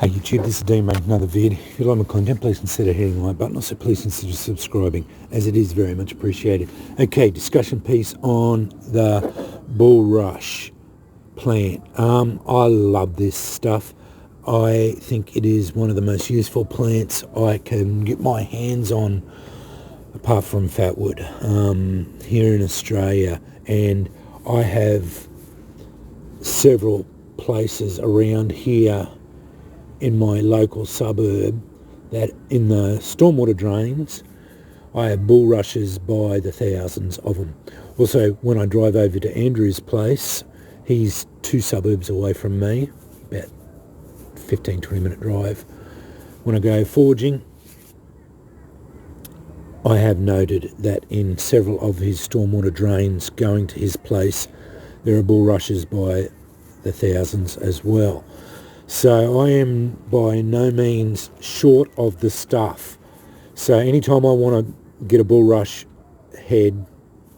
Hey YouTube, this is Dean making another vid. If you like my content, please consider hitting the like button. Also, please consider subscribing, as it is very much appreciated. Okay, discussion piece on the bullrush plant. I love this stuff. I think it is one of the most useful plants I can get my hands on, apart from fatwood, here in Australia. And I have several places around here in my local suburb that in the stormwater drains I have bulrushes by the thousands of them. Also, when I drive over to Andrew's place, he's 2 suburbs away from me, about 15-20 minute drive. When I go foraging, I have noted that in several of his stormwater drains going to his place there are bulrushes by the thousands as well. So I am by no means short of the stuff. So anytime I want to get a bulrush head,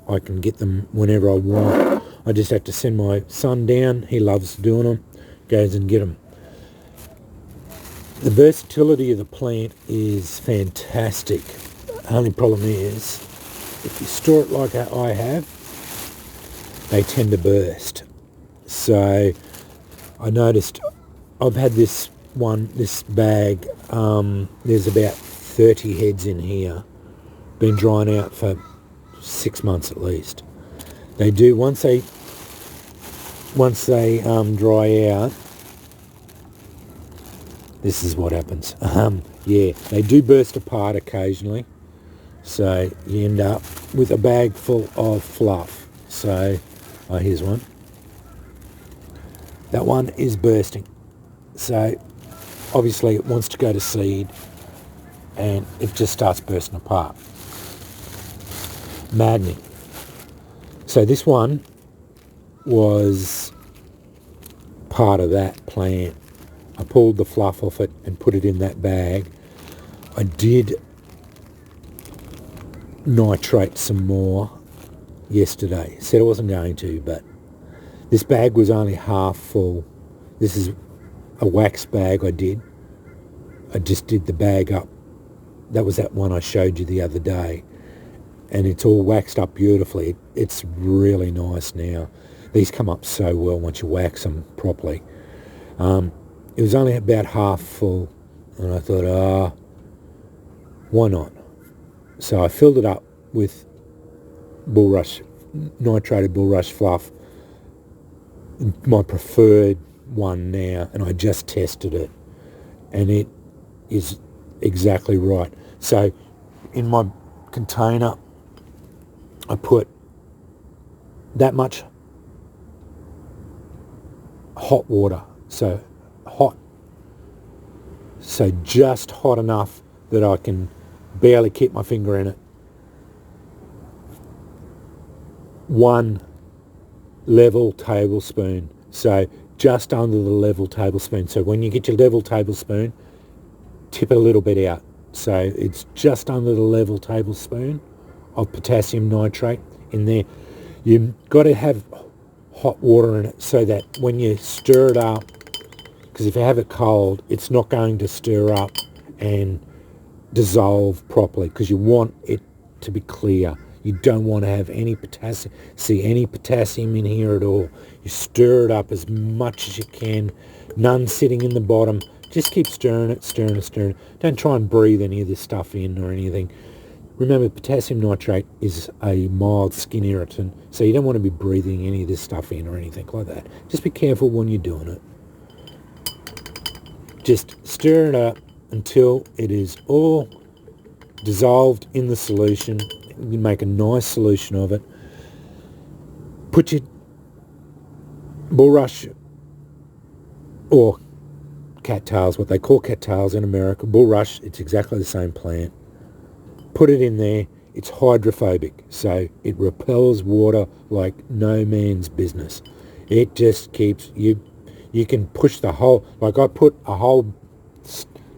I can get them whenever I want. I just have to send my son down. He loves doing them. Goes and get them. The versatility of the plant is fantastic. The only problem is, if you store it like I have, they tend to burst. So I noticed I've had this bag, there's about 30 heads in here, been drying out for 6 months at least. They do, once they dry out, this is what happens. Yeah, they do burst apart occasionally, so you end up with a bag full of fluff. So, here's one. That one is bursting. So obviously it wants to go to seed and it just starts bursting apart. Maddening. So this one was part of that plant. I pulled the fluff off it and put it in that bag. I did nitrate some more yesterday. Said I wasn't going to, but this bag was only half full. This is a wax bag I just did the bag up. That was that one I showed you the other day. And it's all waxed up beautifully. It's really nice now. These come up so well once you wax them properly. It was only about half full. And I thought, why not? So I filled it up with bulrush, nitrated bulrush fluff. My preferred one now, and I just tested it and it is exactly right. So in my container I put that much hot water, so just hot enough that I can barely keep my finger in it. 1 level tablespoon, so just under the level tablespoon. So when you get your level tablespoon, tip it a little bit out. So it's just under the level tablespoon of potassium nitrate in there. You've got to have hot water in it so that when you stir it up, because if you have it cold, it's not going to stir up and dissolve properly, because you want it to be clear. You don't want to have any potassium in here at all. You stir it up as much as you can. None sitting in the bottom. Just keep stirring it. Don't try and breathe any of this stuff in or anything. Remember, potassium nitrate is a mild skin irritant, so you don't want to be breathing any of this stuff in or anything like that. Just be careful when you're doing it. Just stir it up until it is all dissolved in the solution. You make a nice solution of it. Put your bulrush, or cattails, what they call cattails in America, bulrush, it's exactly the same plant. Put it in there. It's hydrophobic, so it repels water like no man's business. It just keeps you can push the whole, like I put a whole,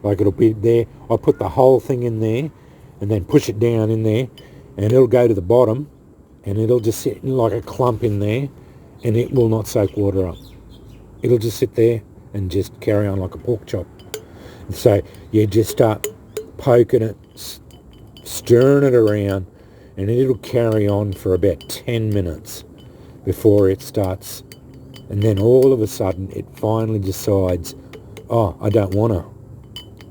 like it'll be there, I put the whole thing in there and then push it down in there, and it'll go to the bottom and it'll just sit like a clump in there, and it will not soak water up. It'll just sit there and just carry on like a pork chop. So you just start poking it, stirring it around, and it'll carry on for about 10 minutes before it starts. And then all of a sudden it finally decides, oh, I don't want to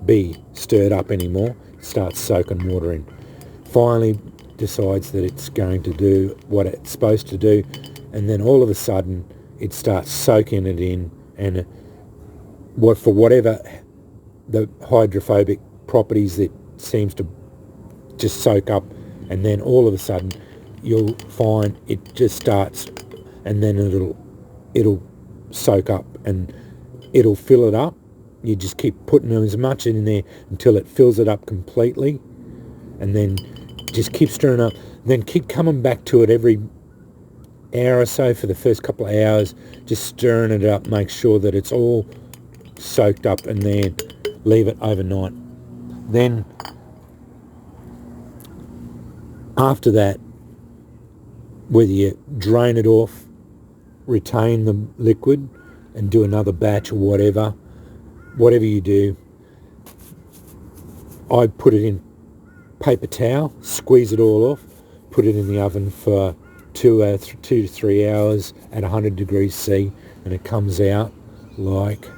be stirred up anymore. It starts soaking water in. Finally decides that it's going to do what it's supposed to do, and then all of a sudden it starts soaking it in, and for whatever the hydrophobic properties that seems to just soak up, and then all of a sudden you'll find it just starts, and then it'll soak up and it'll fill it up. You just keep putting as much in there until it fills it up completely, and then just keep stirring up, then keep coming back to it every hour or so for the first couple of hours, just stirring it up, make sure that it's all soaked up, and then leave it overnight. Then after that, whether you drain it off, retain the liquid and do another batch or whatever you do, I put it in paper towel, squeeze it all off, put it in the oven for 2 to 3 hours at 100 degrees C, and it comes out like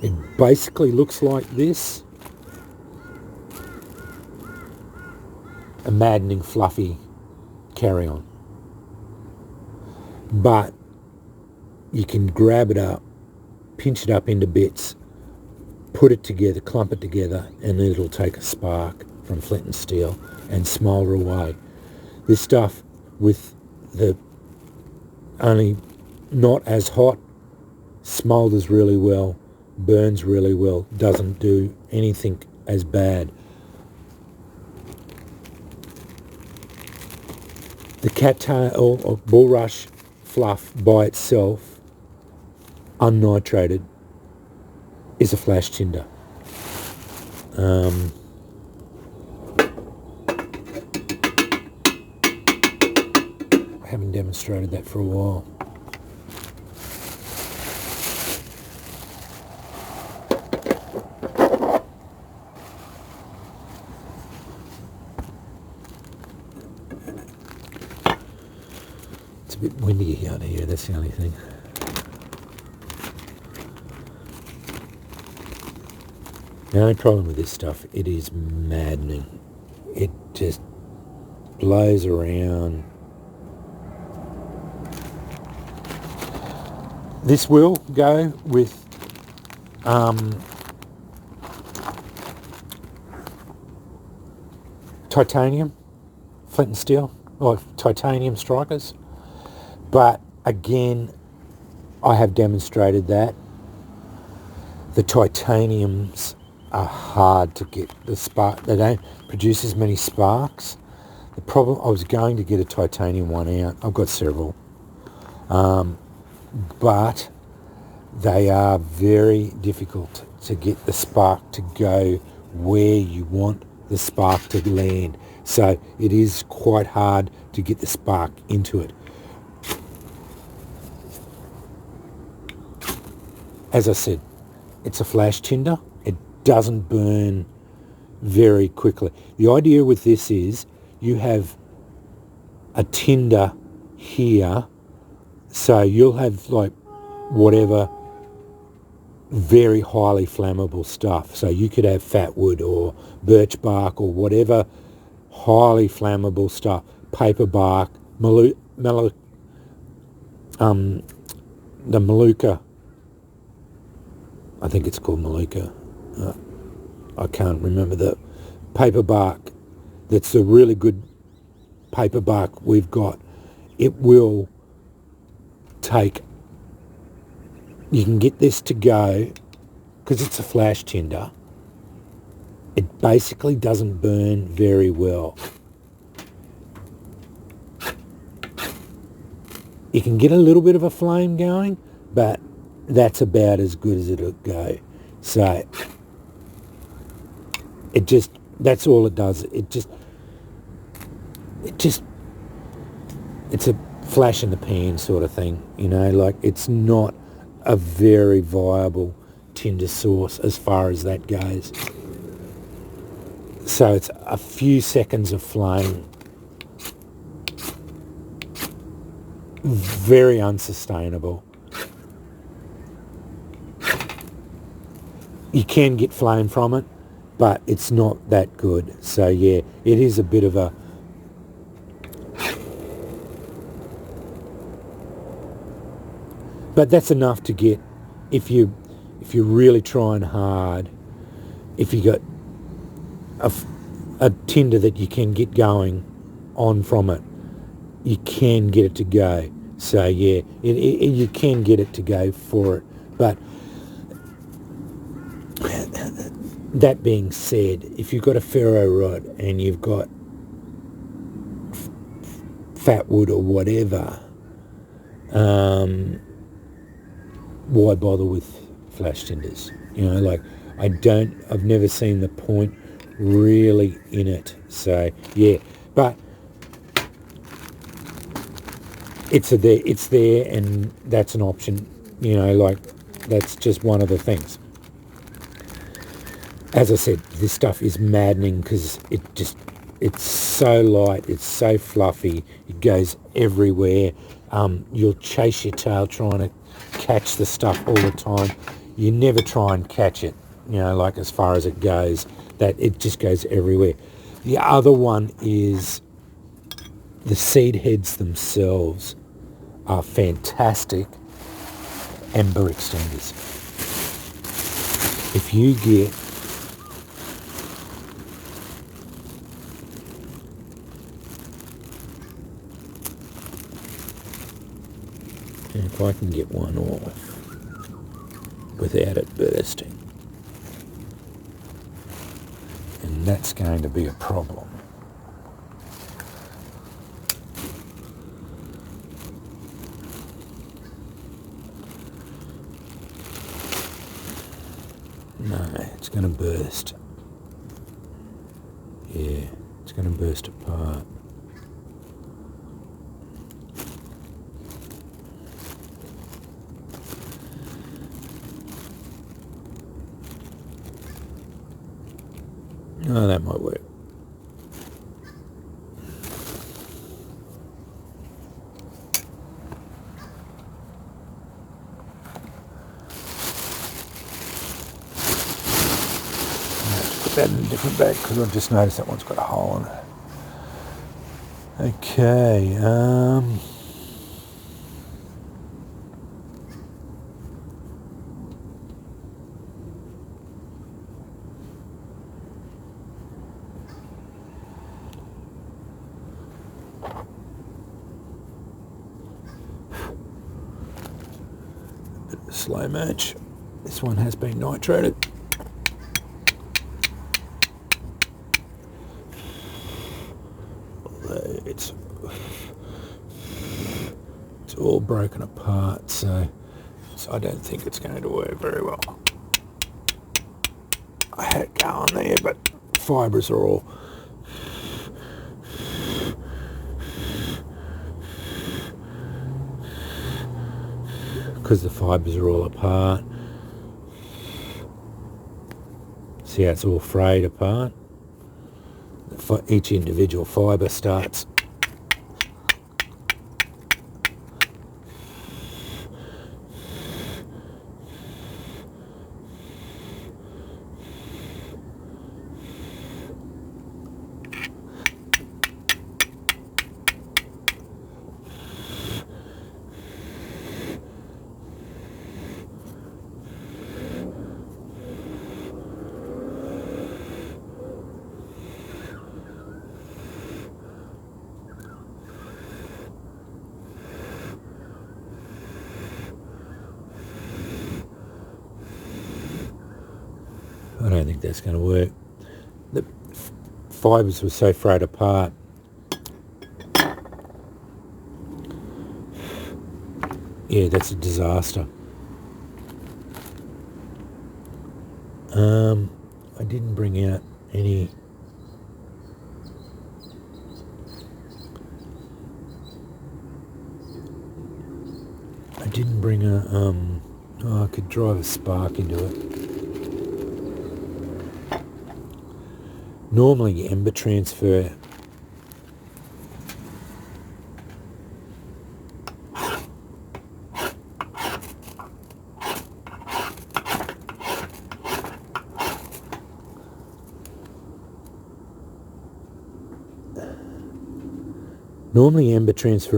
it basically looks like this. A maddening fluffy carry-on. But you can grab it up, pinch it up into bits, put it together, clump it together, and it'll take a spark from flint and steel and smoulder away. This stuff, with the only not as hot, smoulders really well, burns really well, doesn't do anything as bad. The cattail or bullrush fluff by itself, unnitrated, is a flash tinder. I haven't demonstrated that for a while. It's a bit windy out here, that's the only thing. The only problem with this stuff, it is maddening. It just blows around. This will go with titanium, flint and steel, or titanium strikers. But again, I have demonstrated that the titaniums are hard to get the spark. They don't produce as many sparks. The problem, I was going to get a titanium one out. I've got several. But they are very difficult to get the spark to go where you want the spark to land. So it is quite hard to get the spark into it. As I said, it's a flash tinder. It doesn't burn very quickly. The idea with this is you have a tinder here, so you'll have like whatever very highly flammable stuff. So you could have fat wood or birch bark or whatever highly flammable stuff, paper bark, the Maluka, I think it's called Maluka. I can't remember the paper bark. That's the really good paper bark we've got. It will take, you can get this to go, because it's a flash tinder, it basically doesn't burn very well. You can get a little bit of a flame going, but that's about as good as it'll go. So it just, that's all it does. It's a flash in the pan sort of thing, you know, like it's not a very viable tinder source as far as that goes. So it's a few seconds of flame, very unsustainable. You can get flame from it, but it's not that good. So yeah, it is a bit of a but that's enough to get, if you're really trying hard, if you got a tinder that you can get going on from it, you can get it to go. So yeah, you can get it to go for it. But that being said, if you've got a ferro rod and you've got fat wood or whatever, why bother with flash tinders? You know, like I've never seen the point really in it. So yeah, but it's there, and that's an option. You know, like that's just one of the things. As I said, this stuff is maddening because it's so light, it's so fluffy, it goes everywhere. You'll chase your tail trying to catch the stuff all the time. You never try and catch it, you know, like as far as it goes, that it just goes everywhere. The other one is the seed heads themselves are fantastic ember extenders. If you get if I can get one off without it bursting, and that's going to be a problem. No, it's going to burst. Yeah, it's going to burst apart. Oh, that might work. Put that in a different bag because I've just noticed that one's got a hole in it. Okay, bit of a slow match. This one has been nitrated. It's all broken apart, so I don't think it's going to work very well. I had it going there, but fibres are all because the fibres are all apart. See how it's all frayed apart? Each individual fibre starts I don't think that's going to work. The fibres were so frayed apart. Yeah, that's a disaster. I didn't bring out any I didn't bring a, I could drive a spark into it. Normally ember transfer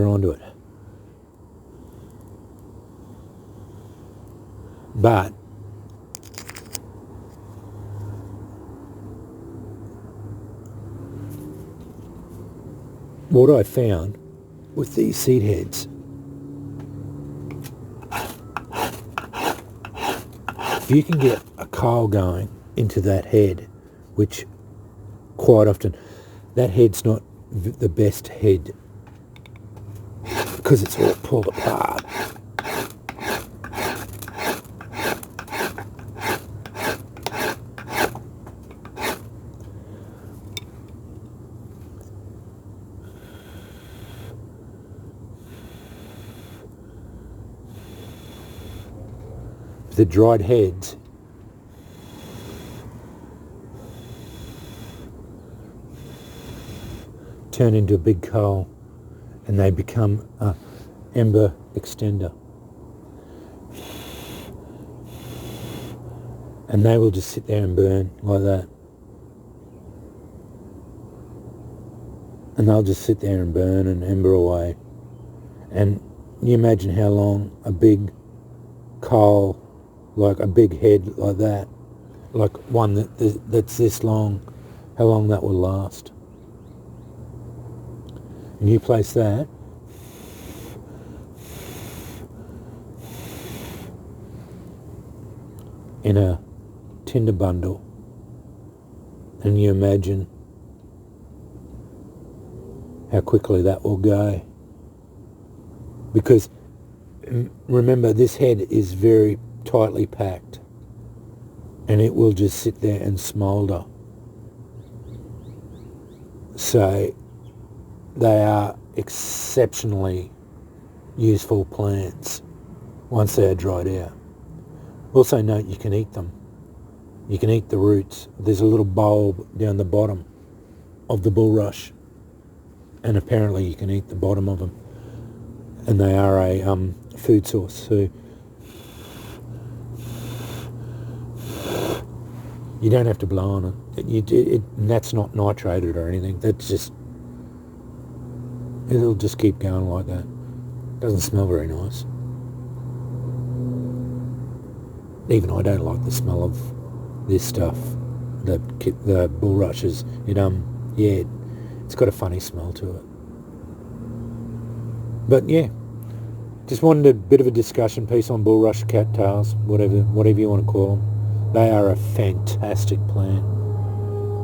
onto it. But what I found with these seed heads, if you can get a coal going into that head, which quite often that head's not the best head because it's all pulled apart. The dried heads turn into a big coal and they become a ember extender, and they will just sit there and burn like that, and they'll just sit there and burn and ember away. And you imagine how long a big coal, like a big head like that, like one that's this long, how long that will last. And you place that in a tinder bundle, and you imagine how quickly that will go. Because remember, this head is very tightly packed and it will just sit there and smoulder. So they are exceptionally useful plants once they are dried out. Also note, you can eat them. You can eat the roots. There's a little bulb down the bottom of the bullrush, and apparently you can eat the bottom of them, and they are a food source. So you don't have to blow on it. And that's not nitrated or anything. That's just, it'll just keep going like that. Doesn't smell very nice. Even I don't like the smell of this stuff. The bulrushes. It's got a funny smell to it. But yeah, just wanted a bit of a discussion piece on bulrush cattails, whatever you want to call them. They are a fantastic plant,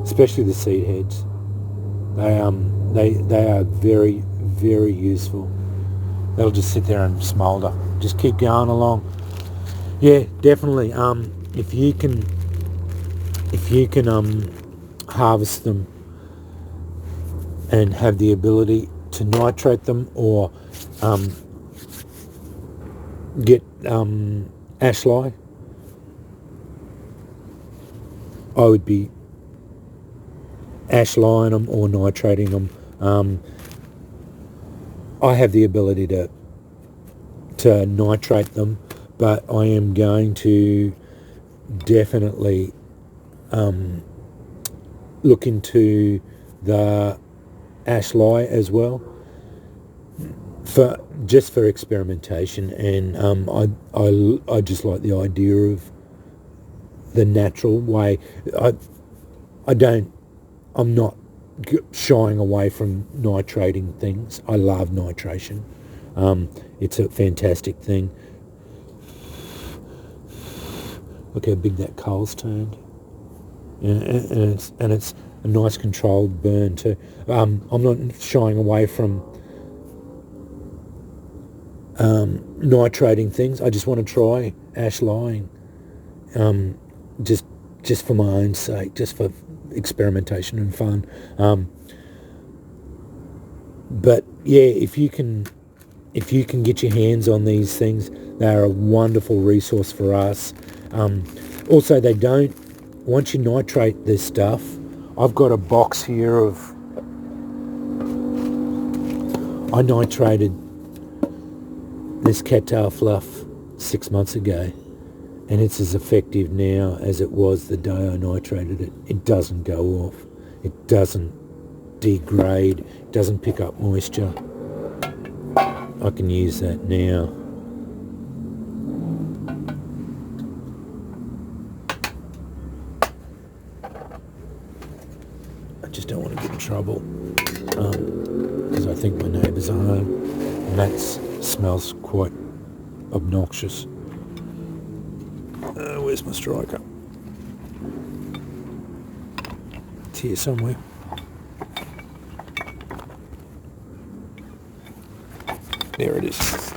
especially the seed heads. They are very, very useful. They'll just sit there and smoulder. Just keep going along. Yeah, definitely. If you can harvest them and have the ability to nitrate them, or get ashlie, I would be ashlieing them or nitrating them. I have the ability to nitrate them, but I am going to definitely look into the ashlie as well, for experimentation. And I just like the idea of the natural way. I'm not shying away from nitrating things. I love nitration. It's a fantastic thing. Look how big that coal's turned. And it's a nice controlled burn too. I'm not shying away from nitrating things. I just want to try ashlieing, just for my own sake, just for experimentation and fun. But yeah, if you can if you can get your hands on these things, they are a wonderful resource for us. Also, they don't, once you nitrate this stuff, I've got a box here of, I nitrated this cattail fluff 6 months ago, and it's as effective now as it was the day I nitrated it. It doesn't go off. It doesn't degrade. It doesn't pick up moisture. I can use that now. I just don't want to get in trouble because I think my neighbours are home, and that smells quite obnoxious. Where's my striker? It's here somewhere. There it is.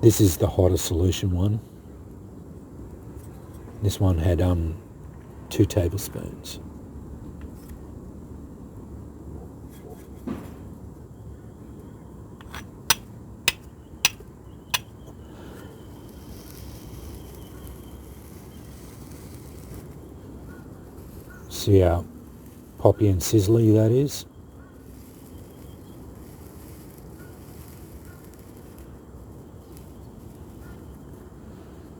This is the hotter solution one. This one had 2 tablespoons. See how poppy and sizzly that is?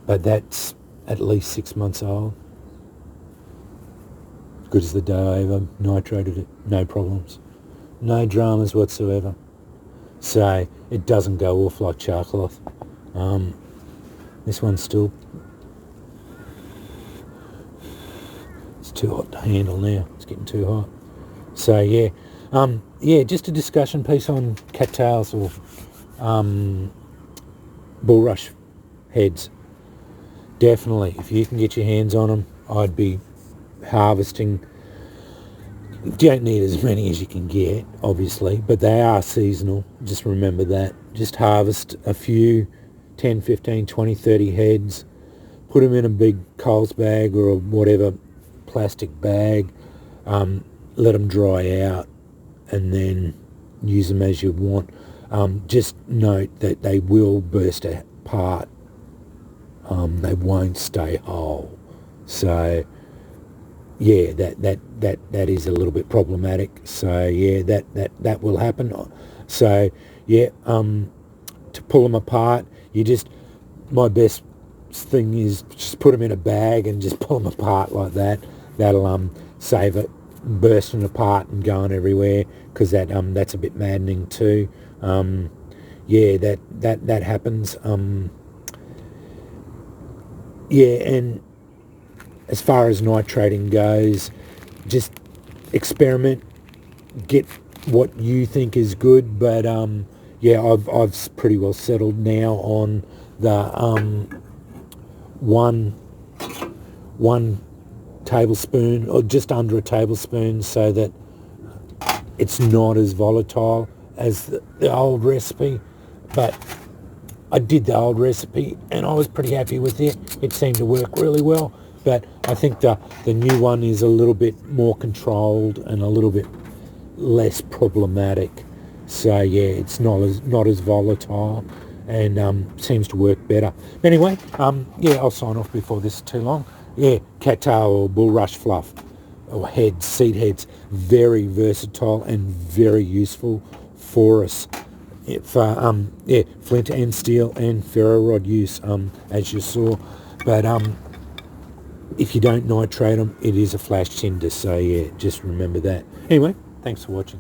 But that's at least 6 months old. Good as the day I ever nitrated it. No problems. No dramas whatsoever. So it doesn't go off like charcloth. This one's still, it's too hot to handle now. It's getting too hot. So yeah, just a discussion piece on cattails or bullrush heads. Definitely, if you can get your hands on them, I'd be harvesting. You don't need as many as you can get, obviously, but they are seasonal. Just remember that. Just harvest a few, 10, 15, 20, 30 heads, put them in a big Coles bag or a whatever plastic bag, let them dry out, and then use them as you want. Just note that they will burst apart. They won't stay whole. So yeah, that is a little bit problematic. So yeah, that will happen. So yeah, to pull them apart, my best thing is just put them in a bag and just pull them apart like that. That'll save it bursting apart and going everywhere, because that's a bit maddening too. Yeah, that happens. Yeah, and as far as nitrating goes, just experiment, get what you think is good. But yeah, I've pretty well settled now on the one tablespoon or just under a tablespoon, so that it's not as volatile as the old recipe. But I did the old recipe and I was pretty happy with it. It seemed to work really well. But I think the new one is a little bit more controlled and a little bit less problematic. So yeah, it's not as volatile and seems to work better. Anyway, yeah, I'll sign off before this is too long. Yeah, cattail or bullrush fluff or heads, seed heads, very versatile and very useful for us. For yeah, flint and steel and ferro rod use, as you saw. But if you don't nitrate them, it is a flash tinder. So yeah, just remember that. Anyway, thanks for watching.